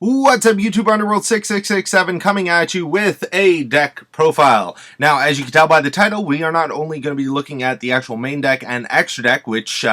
What's up, YouTube? Underworld6667 coming at you with a deck profile. Now, as you can tell by the title, we are not only going to be looking at the actual main deck and extra deck, which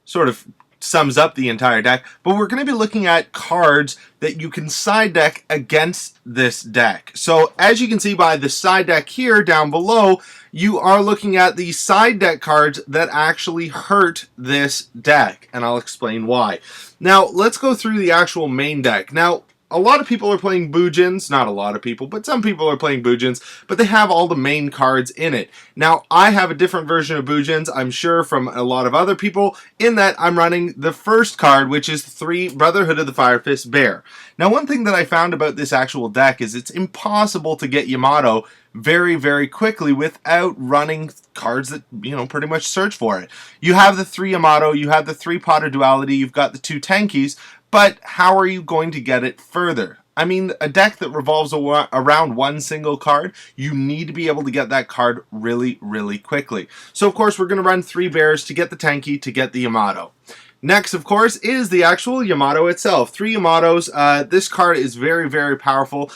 sort of sums up the entire deck, but we're going to be looking at cards that you can side deck against this deck. So, as you can see by the side deck here down below, you are looking at the side deck cards that actually hurt this deck, and I'll explain why. Now, let's go through the actual main deck. Now, a lot of people are playing Bujins, not a lot of people, but some people are playing Bujins, but they have all the main cards in it. Now, I have a different version of Bujins, I'm sure, from a lot of other people, in that I'm running the first card, which is 3 Brotherhood of the Firefist Bear. Now, one thing that I found about this actual deck is it's impossible to get Yamato very, very quickly without running cards that, pretty much search for it. You have the 3 Yamato, you have the 3 Pot of Duality, you've got the 2 Tenkies, but how are you going to get it further? I mean, a deck that revolves around one single card, you need to be able to get that card really, really quickly. So, of course, we're going to run 3 bears to get the Tenki, to get the Yamato. Next, of course, is the actual Yamato itself. 3 Yamatos. This card is very, very powerful.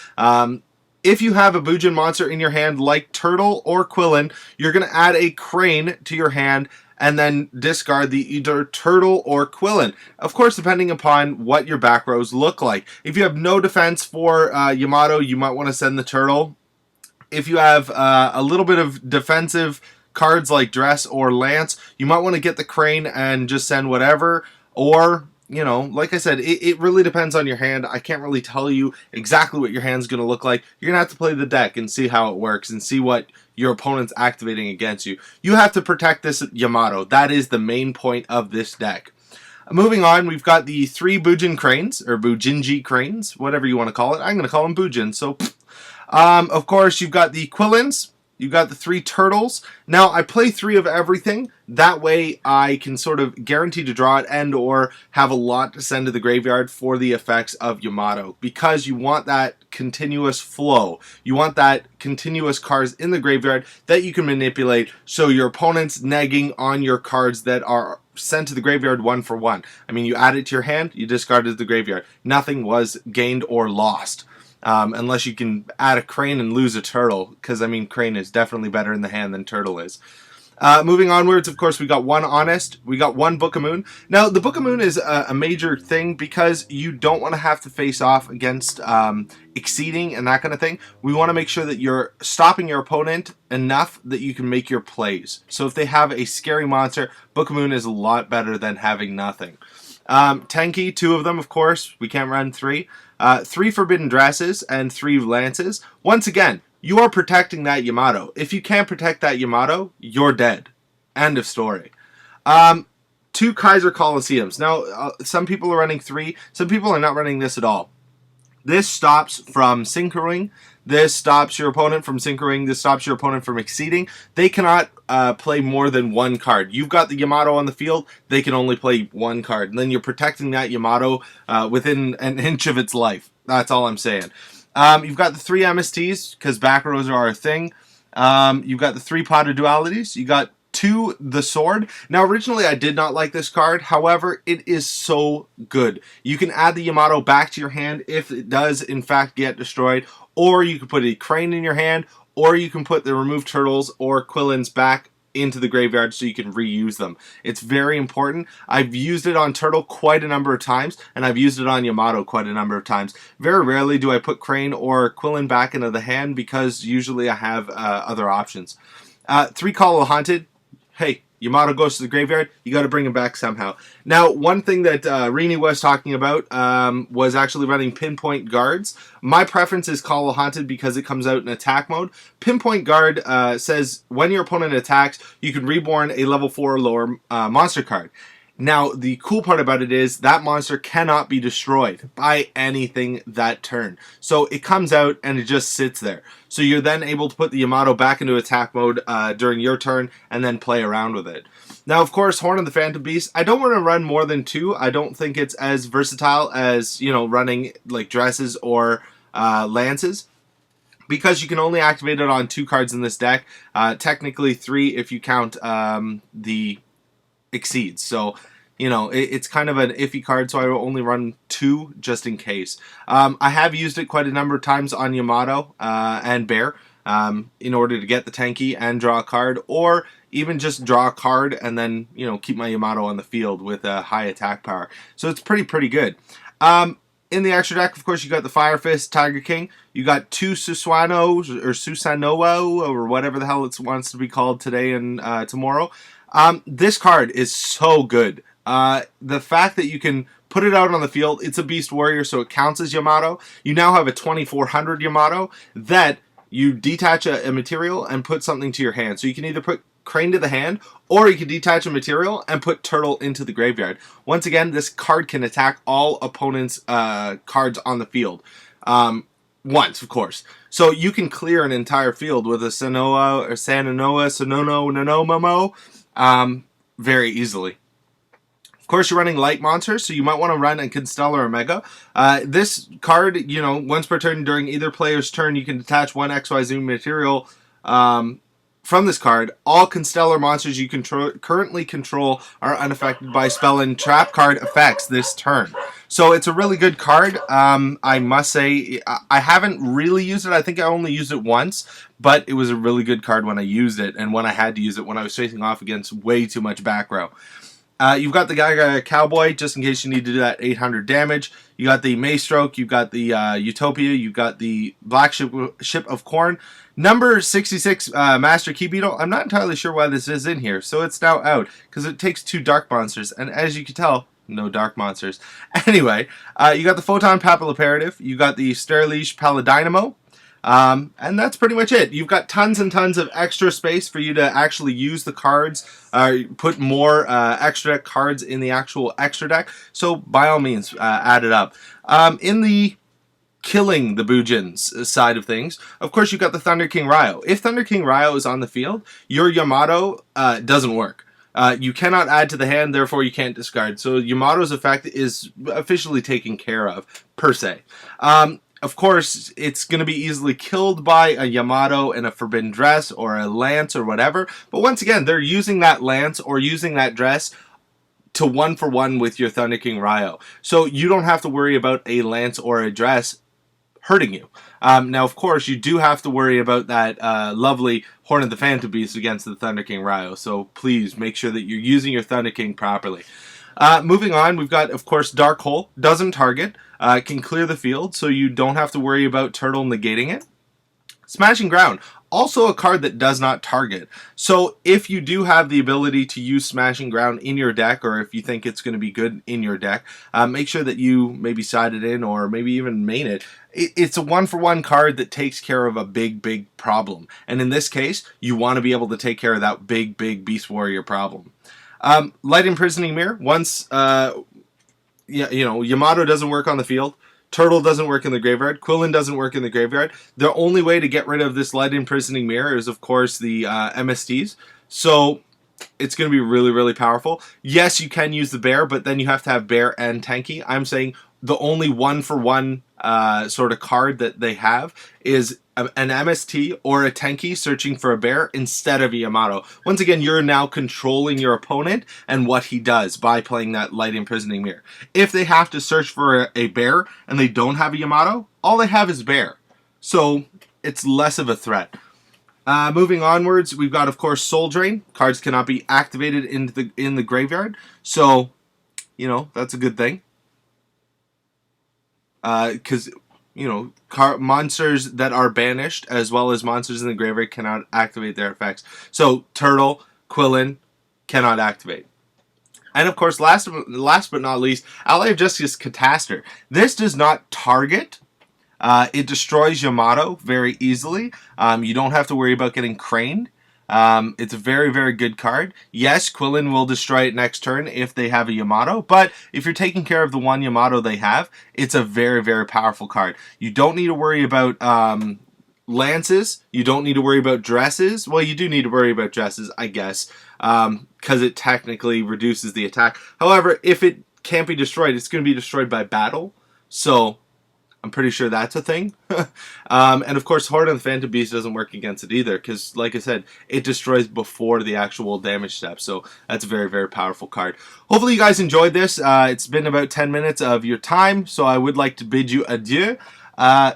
If you have a Bujin monster in your hand like Turtle or Quillin, you're going to add a Crane to your hand and then discard the either Turtle or Quillin. Of course, depending upon what your back rows look like. If you have no defense for Yamato, you might want to send the Turtle. If you have a little bit of defensive cards like Dress or Lance, you might want to get the Crane and just send whatever. Or, like I said, it really depends on your hand. I can't really tell you exactly what your hand's going to look like. You're going to have to play the deck and see how it works and see what your opponent's activating against you. You have to protect this Yamato. That is the main point of this deck. Moving on, we've got the 3 Bujin Cranes, or Bujinji Cranes, whatever you want to call it. I'm going to call them Bujin, so of course, you've got the Quillins. You got the 3 turtles. Now, I play 3 of everything. That way, I can sort of guarantee to draw it and or have a lot to send to the graveyard for the effects of Yamato. Because you want that continuous flow. You want that continuous cards in the graveyard that you can manipulate so your opponent's negging on your cards that are sent to the graveyard 1 for 1. I mean, you add it to your hand, you discard it to the graveyard. Nothing was gained or lost. Unless you can add a Crane and lose a Turtle, because, I mean, Crane is definitely better in the hand than Turtle is. Moving onwards, of course, we got 1 Honest, we got 1 Book of Moon. Now, the Book of Moon is a major thing because you don't want to have to face off against exceeding and that kind of thing. We want to make sure that you're stopping your opponent enough that you can make your plays. So if they have a scary monster, Book of Moon is a lot better than having nothing. Tenki, 2 of them, of course. We can't run 3. 3 Forbidden Dresses and 3 Lances. Once again, you are protecting that Yamato. If you can't protect that Yamato, you're dead. End of story. 2 Kaiser Colosseums. Now, some people are running 3. Some people are not running this at all. This stops from synchroing. This stops your opponent from synchroing. This stops your opponent from exceeding. They cannot play more than 1 card. You've got the Yamato on the field. They can only play 1 card. And then you're protecting that Yamato within an inch of its life. That's all I'm saying. You've got the 3 MSTs, because back rows are a thing. You've got the 3 Pot of Dualities. You got 2 The Sword. Now, originally I did not like this card. However, it is so good. You can add the Yamato back to your hand if it does, in fact, get destroyed. Or you can put a Crane in your hand. Or you can put the removed Turtles or Quillins back into the graveyard so you can reuse them. It's very important. I've used it on Turtle quite a number of times, and I've used it on Yamato quite a number of times. Very rarely do I put Crane or Quillin back into the hand because usually I have other options. 3 Call of the Haunted. Hey, Yamato goes to the graveyard, you got to bring him back somehow. Now, one thing that Rini was talking about was actually running Pinpoint Guards. My preference is Call of Haunted because it comes out in attack mode. Pinpoint Guard says when your opponent attacks, you can reborn a level 4 or lower monster card. Now, the cool part about it is that monster cannot be destroyed by anything that turn. So it comes out and it just sits there. So you're then able to put the Yamato back into attack mode during your turn and then play around with it. Now, of course, Horn of the Phantom Beast, I don't want to run more than 2. I don't think it's as versatile as, running like Dresses or Lances. Because you can only activate it on 2 cards in this deck. Technically 3 if you count the Exceeds. So you know, it's kind of an iffy card, so I will only run 2 just in case. I have used it quite a number of times on Yamato and Bear in order to get the tanky and draw a card, or even just draw a card and then, you know, keep my Yamato on the field with a high attack power. So it's pretty good. In the extra deck, of course, you got the Fire Fist, Tiger King. You got 2 Susanos or Susanoa or whatever the hell it wants to be called today and tomorrow. This card is so good. The fact that you can put it out on the field, it's a Beast Warrior, so it counts as Yamato. You now have a 2400 Yamato that you detach a material and put something to your hand. So you can either put Crane to the hand, or you can detach a material and put Turtle into the graveyard. Once again, this card can attack all opponents' cards on the field. Once, of course. So you can clear an entire field with a Sanoa or Nanomomo very easily. Of course, you're running light monsters, so you might want to run a Constellar or Mega. This card, you know, once per turn during either player's turn, you can detach 1 XYZ material from this card. All Constellar monsters you currently control are unaffected by spell and trap card effects this turn. So it's a really good card. I must say, I haven't really used it. I think I only used it once, but it was a really good card when I used it, and when I had to use it when I was facing off against way too much back row. You've got the Gaga Cowboy, just in case you need to do that 800 damage. You got the Maystroke, you've got the Utopia, you've got the Black Ship of Corn. Number 66, Master Key Beetle. I'm not entirely sure why this is in here, so it's now out, because it takes 2 dark monsters, and as you can tell, no dark monsters. Anyway, you got the Photon Papilloperative, you got the Sterlish Paladynamo, and that's pretty much it. You've got tons and tons of extra space for you to actually use the cards, put more extra deck cards in the actual extra deck, so by all means, add it up. In the killing the Bujins side of things, of course you've got the Thunder King Ryo. If Thunder King Ryo is on the field, your Yamato doesn't work. You cannot add to the hand, therefore you can't discard. So Yamato's effect is officially taken care of, per se. Of course, it's going to be easily killed by a Yamato in a Forbidden Dress or a Lance or whatever. But once again, they're using that Lance or using that dress to 1-for-1 with your Thunder King Ryo. So you don't have to worry about a Lance or a dress hurting you. Now, of course, you do have to worry about that lovely Horn of the Phantom Beast against the Thunder King Ryo. So please make sure that you're using your Thunder King properly. Moving on, we've got, of course, Dark Hole. Doesn't target. Can clear the field, so you don't have to worry about Turtle negating it. Smashing Ground. Also a card that does not target. So if you do have the ability to use Smashing Ground in your deck, or if you think it's going to be good in your deck, make sure that you maybe side it in or maybe even main it. It's a 1-for-1 card that takes care of a big problem. And in this case, you want to be able to take care of that big Beast Warrior problem. Light Imprisoning Mirror. Once, Yamato doesn't work on the field, Turtle doesn't work in the graveyard, Quillen doesn't work in the graveyard. The only way to get rid of this Light Imprisoning Mirror is, of course, the MSTs. So it's going to be really powerful. Yes, you can use the Bear, but then you have to have Bear and Tanky. I'm saying the only 1-for-1 sort of card that they have is an MST or a Tenki searching for a Bear instead of a Yamato. Once again, you're now controlling your opponent and what he does by playing that Light Imprisoning Mirror. If they have to search for a Bear and they don't have a Yamato, all they have is Bear. So it's less of a threat. Moving onwards, we've got, of course, Soul Drain. Cards cannot be activated in the graveyard. So, that's a good thing. Because monsters that are banished as well as monsters in the graveyard cannot activate their effects. So Turtle, Quillen cannot activate. And of course, last but not least, Ally of Justice Cataster. This does not target. It destroys Yamato very easily. You don't have to worry about getting craned. It's a very good card. Yes, Quillen will destroy it next turn if they have a Yamato, but if you're taking care of the one Yamato they have, it's a very powerful card. You don't need to worry about lances. You don't need to worry about dresses. Well, you do need to worry about dresses, I guess, because it technically reduces the attack. However, if it can't be destroyed, it's going to be destroyed by battle. So I'm pretty sure that's a thing. And of course, Horde and the Phantom Beast doesn't work against it either, because like I said, it destroys before the actual damage step. So that's a very, very powerful card. Hopefully you guys enjoyed this. It's been about 10 minutes of your time, so I would like to bid you adieu.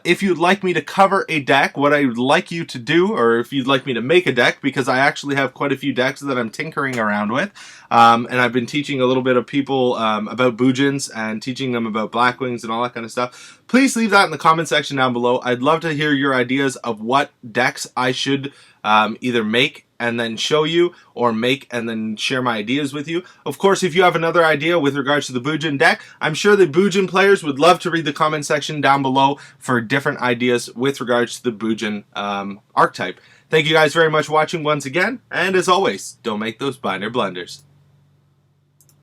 If you'd like me to cover a deck, what I would like you to do, or if you'd like me to make a deck, because I actually have quite a few decks that I'm tinkering around with, and I've been teaching a little bit of people about Bujins and teaching them about Blackwings and all that kind of stuff, please leave that in the comment section down below. I'd love to hear your ideas of what decks I should either make and then show you, or make and then share my ideas with you. Of course, if you have another idea with regards to the Bujin deck, I'm sure the Bujin players would love to read the comment section down below for different ideas with regards to the Bujin archetype. Thank you guys very much for watching once again, and as always, don't make those binder blunders.